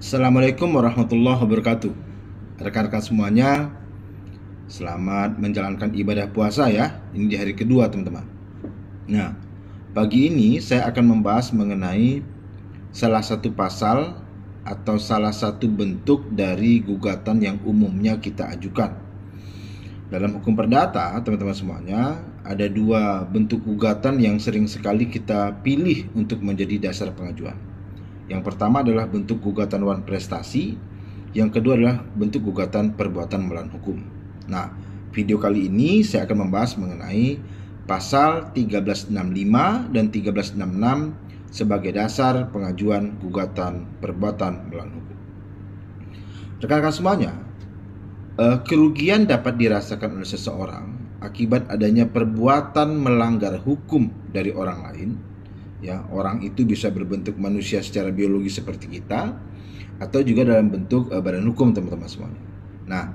Assalamualaikum warahmatullahi wabarakatuh. Rekan-rekan semuanya, selamat menjalankan ibadah puasa ya. Ini di hari kedua teman-teman. Nah, pagi ini saya akan membahas mengenai salah satu pasal atau salah satu bentuk dari gugatan yang umumnya kita ajukan. Dalam hukum perdata, teman-teman semuanya, ada dua bentuk gugatan yang sering sekali kita pilih untuk menjadi dasar pengajuan. Yang pertama adalah bentuk gugatan wan prestasi, yang kedua adalah bentuk gugatan perbuatan melawan hukum. Nah, video kali ini saya akan membahas mengenai pasal 1365 dan 1366 sebagai dasar pengajuan gugatan perbuatan melawan hukum. Rekan-rekan semuanya, kerugian dapat dirasakan oleh seseorang akibat adanya perbuatan melanggar hukum dari orang lain. Ya, orang itu bisa berbentuk manusia secara biologi seperti kita, atau juga dalam bentuk badan hukum, teman-teman semuanya. Nah,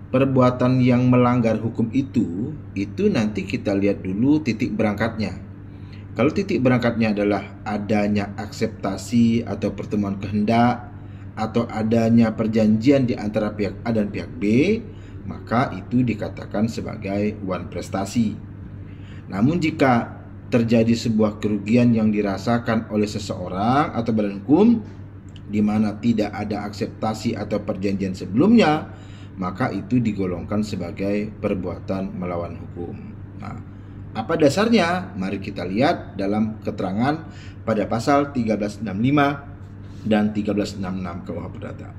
perbuatan yang melanggar hukum itu nanti kita lihat dulu titik berangkatnya. Kalau titik berangkatnya adalah adanya akseptasi atau pertemuan kehendak, atau adanya perjanjian di antara pihak A dan pihak B, maka itu dikatakan sebagai wan prestasi. Namun jika terjadi sebuah kerugian yang dirasakan oleh seseorang atau badan hukum di mana tidak ada akseptasi atau perjanjian sebelumnya, maka itu digolongkan sebagai perbuatan melawan hukum. Nah, apa dasarnya? Mari kita lihat dalam keterangan pada pasal 1365 dan 1366 KUH Perdata.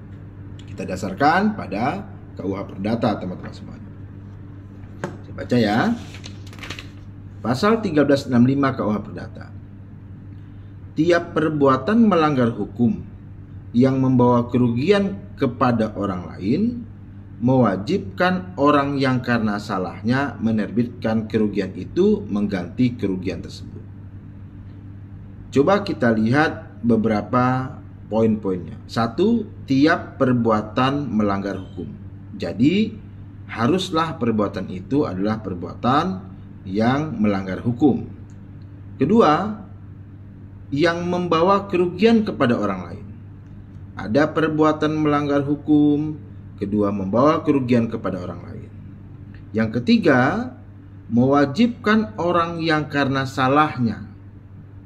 Kita dasarkan pada KUH Perdata, teman-teman semuanya. Saya baca ya. Pasal 1365 KUH Perdata. Tiap perbuatan melanggar hukum yang membawa kerugian kepada orang lain mewajibkan orang yang karena salahnya menerbitkan kerugian itu mengganti kerugian tersebut. Coba kita lihat beberapa poin-poinnya. 1. Tiap perbuatan melanggar hukum. Jadi haruslah perbuatan itu adalah perbuatan yang melanggar hukum. Kedua, yang membawa kerugian kepada orang lain. Ada perbuatan melanggar hukum, kedua membawa kerugian kepada orang lain. Yang ketiga, mewajibkan orang yang karena salahnya.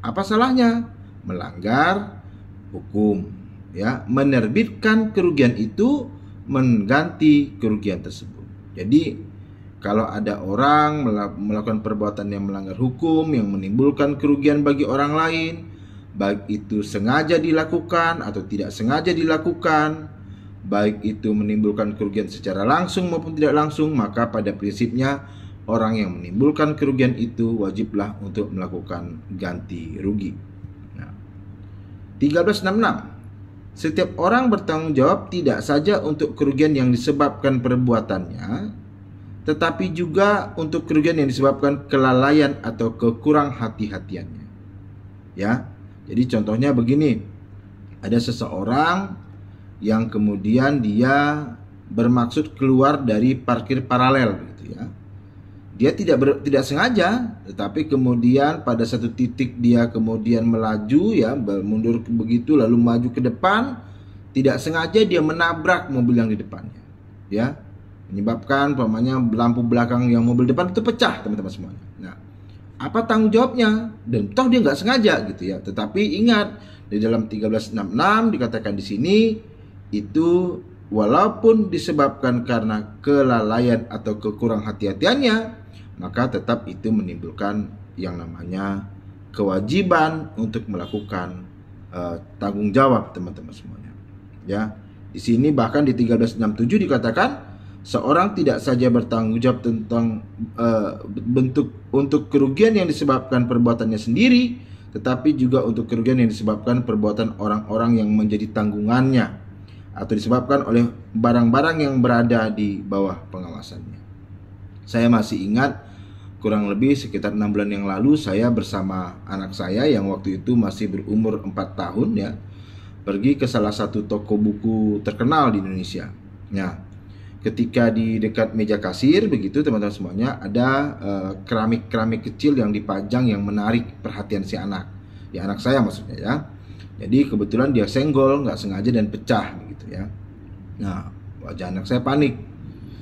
Apa salahnya? Melanggar hukum, ya, menerbitkan kerugian itu mengganti kerugian tersebut. Jadi kalau ada orang melakukan perbuatan yang melanggar hukum, yang menimbulkan kerugian bagi orang lain, baik itu sengaja dilakukan atau tidak sengaja dilakukan, baik itu menimbulkan kerugian secara langsung maupun tidak langsung, maka pada prinsipnya orang yang menimbulkan kerugian itu wajiblah untuk melakukan ganti rugi. Nah, 1366. Setiap orang bertanggung jawab tidak saja untuk kerugian yang disebabkan perbuatannya, tetapi juga untuk kerugian yang disebabkan kelalaian atau kekurang hati-hatiannya. Ya, jadi contohnya begini, ada seseorang yang kemudian dia bermaksud keluar dari parkir paralel, gitu ya. Dia tidak sengaja, tetapi kemudian pada satu titik dia kemudian melaju, ya, mundur begitu lalu maju ke depan, tidak sengaja dia menabrak mobil yang di depannya, ya. Menyebabkan umpamanya lampu belakang yang mobil depan itu pecah, teman-teman semuanya. Nah, apa tanggung jawabnya? Dan toh dia nggak sengaja, gitu ya. Tetapi ingat, di dalam 1366 dikatakan di sini itu walaupun disebabkan karena kelalaian atau kekurang hati-hatiannya, maka tetap itu menimbulkan yang namanya kewajiban untuk melakukan tanggung jawab, teman-teman semuanya. Ya, di sini bahkan di 1367 dikatakan seorang tidak saja bertanggung jawab tentang bentuk untuk kerugian yang disebabkan perbuatannya sendiri, tetapi juga untuk kerugian yang disebabkan perbuatan orang-orang yang menjadi tanggungannya atau disebabkan oleh barang-barang yang berada di bawah pengawasannya. Saya masih ingat kurang lebih sekitar 6 bulan yang lalu saya bersama anak saya yang waktu itu masih berumur 4 tahun, ya, pergi ke salah satu toko buku terkenal di Indonesia. Nah, ketika di dekat meja kasir begitu, teman-teman semuanya, ada keramik-keramik kecil yang dipajang yang menarik perhatian si anak. Ya, anak saya maksudnya, ya. Jadi kebetulan dia senggol, nggak sengaja dan pecah gitu ya. Nah, wajah anak saya panik.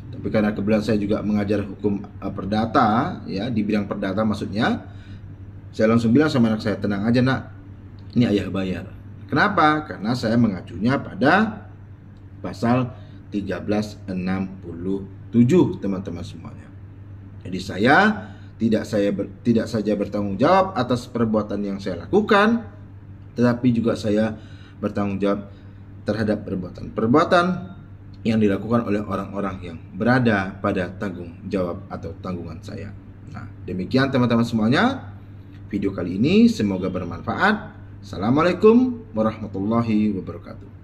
Tapi karena kebetulan saya juga mengajar hukum perdata, ya di bidang perdata maksudnya, saya langsung bilang sama anak saya, tenang aja nak, ini ayah bayar. Kenapa? Karena saya mengacunya pada pasal 1367 teman-teman semuanya. Jadi saya tidak saja bertanggung jawab atas perbuatan yang saya lakukan, tetapi juga saya bertanggung jawab terhadap perbuatan yang dilakukan oleh orang-orang yang berada pada tanggung jawab atau tanggungan saya. Nah, demikian teman-teman semuanya video kali ini, semoga bermanfaat. Assalamualaikum warahmatullahi wabarakatuh.